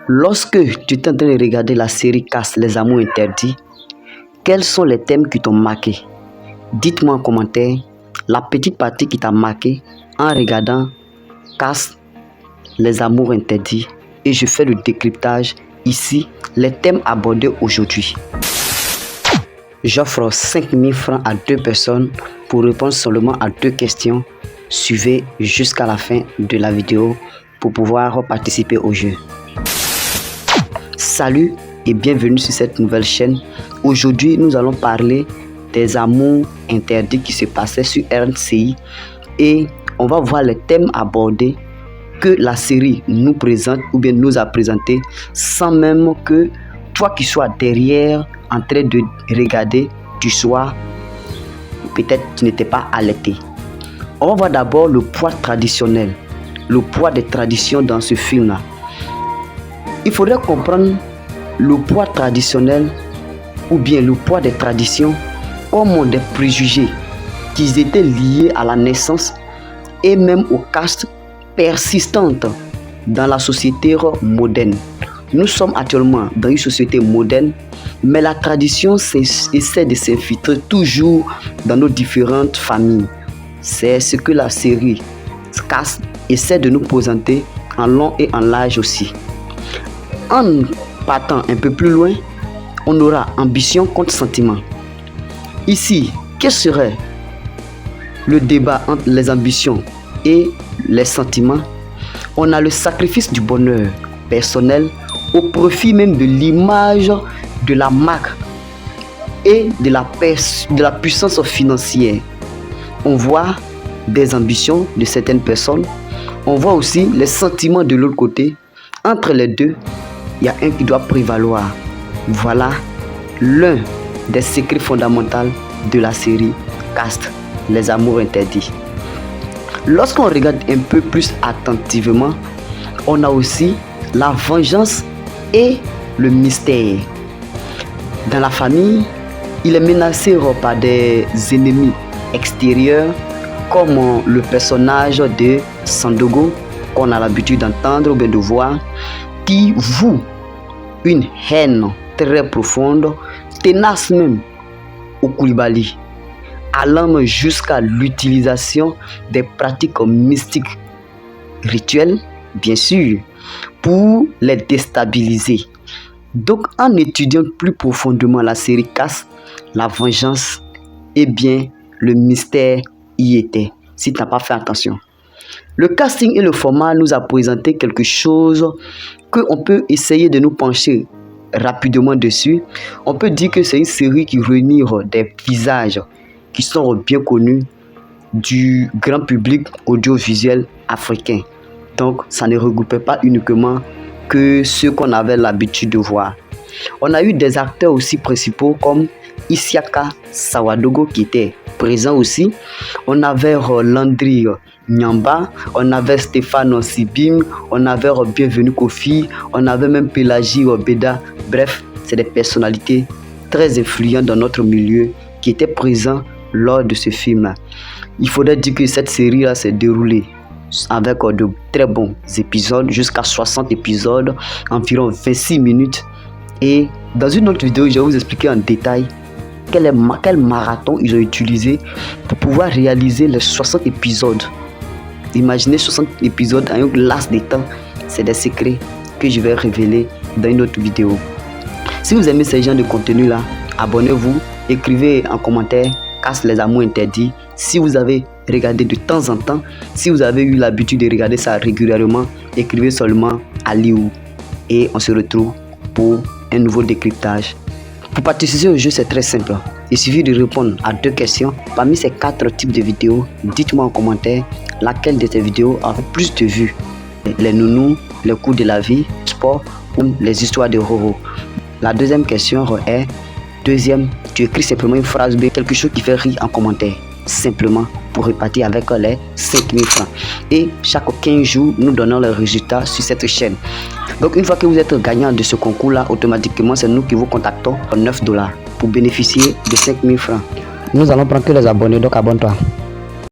Lorsque tu es en train de regarder la série Caste, les amours interdits, quels sont les thèmes qui t'ont marqué? Dites-moi en commentaire la petite partie qui t'a marqué en regardant Caste, les amours interdits, et je fais le décryptage ici, les thèmes abordés aujourd'hui. J'offre 5000 francs à 2 personnes pour répondre seulement à 2 questions. Suivez jusqu'à la fin de la vidéo pour pouvoir participer au jeu. Salut et bienvenue sur cette nouvelle chaîne. Aujourd'hui, nous allons parler des amours interdits qui se passaient sur RCI et on va voir les thèmes abordés que la série nous présente ou bien nous a présenté sans même que toi qui sois derrière en train de regarder, tu sois peut-être tu n'étais pas alerté. On va voir d'abord le poids traditionnel, le poids des traditions dans ce film-là. Il faudrait comprendre le poids traditionnel ou bien le poids des traditions comme des préjugés qui étaient liés à la naissance et même aux castes persistantes dans la société moderne. Nous sommes actuellement dans une société moderne, mais la tradition essaie de s'infiltrer toujours dans nos différentes familles. C'est ce que la série Caste essaie de nous présenter en long et en large aussi. En partant un peu plus loin, on aura ambition contre sentiment. Ici, quel serait le débat entre les ambitions et les sentiments? On a le sacrifice du bonheur personnel au profit même de l'image, de la marque et de la puissance financière. On voit des ambitions de certaines personnes. On voit aussi les sentiments de l'autre côté. Entre les deux, il y a un qui doit prévaloir. Voilà l'un des secrets fondamentaux de la série Caste, les amours interdits. Lorsqu'on regarde un peu plus attentivement, on a aussi la vengeance et le mystère. Dans la famille, il est menacé par des ennemis extérieurs comme le personnage de Sandogo qu'on a l'habitude d'entendre ou bien de voir, qui voue une haine très profonde, tenace même au Koulibaly, allant jusqu'à l'utilisation des pratiques mystiques rituelles, bien sûr, pour les déstabiliser. Donc, en étudiant plus profondément la série Caste, la vengeance, eh bien, le mystère y était, si tu n'as pas fait attention. Le casting et le format nous a présenté quelque chose qu'on peut essayer de nous pencher rapidement dessus. On peut dire que c'est une série qui réunit des visages qui sont bien connus du grand public audiovisuel africain. Donc, ça ne regroupait pas uniquement que ceux qu'on avait l'habitude de voir. On a eu des acteurs aussi principaux comme Isiaka Sawadogo qui était présent aussi. On avait Landry Nyamba, on avait Stéphane Sibim, on avait Bienvenue Kofi, on avait même Pelagie Beda. Bref, c'est des personnalités très influentes dans notre milieu qui étaient présents lors de ce film. Il faudrait dire que cette série-là s'est déroulée avec de très bons épisodes, jusqu'à 60 épisodes, environ 26 minutes. Et dans une autre vidéo, je vais vous expliquer en détail quel marathon ils ont utilisé pour pouvoir réaliser les 60 épisodes. Imaginez 60 épisodes en un laps de temps. C'est des secrets que je vais révéler dans une autre vidéo. Si vous aimez ce genre de contenu là, abonnez-vous, écrivez en commentaire Caste, les amours interdits. Si vous avez regardé de temps en temps, si vous avez eu l'habitude de regarder ça régulièrement, écrivez seulement Aliou. Et on se retrouve pour un nouveau décryptage. Pour participer au jeu, c'est très simple. Il suffit de répondre à 2 questions. Parmi ces 4 types de vidéos, dites-moi en commentaire laquelle de ces vidéos a plus de vues. Les nounous, les coups de la vie, sport ou les histoires de Roro. La deuxième question est, tu écris simplement une phrase B, quelque chose qui fait rire en commentaire. Simplement pour repartir avec les 5000 francs. Et chaque 15 jours, nous donnons les résultats sur cette chaîne. Donc une fois que vous êtes gagnant de ce concours-là, automatiquement, c'est nous qui vous contactons pour $9 pour bénéficier de 5000 francs. Nous allons prendre que les abonnés, donc abonne-toi.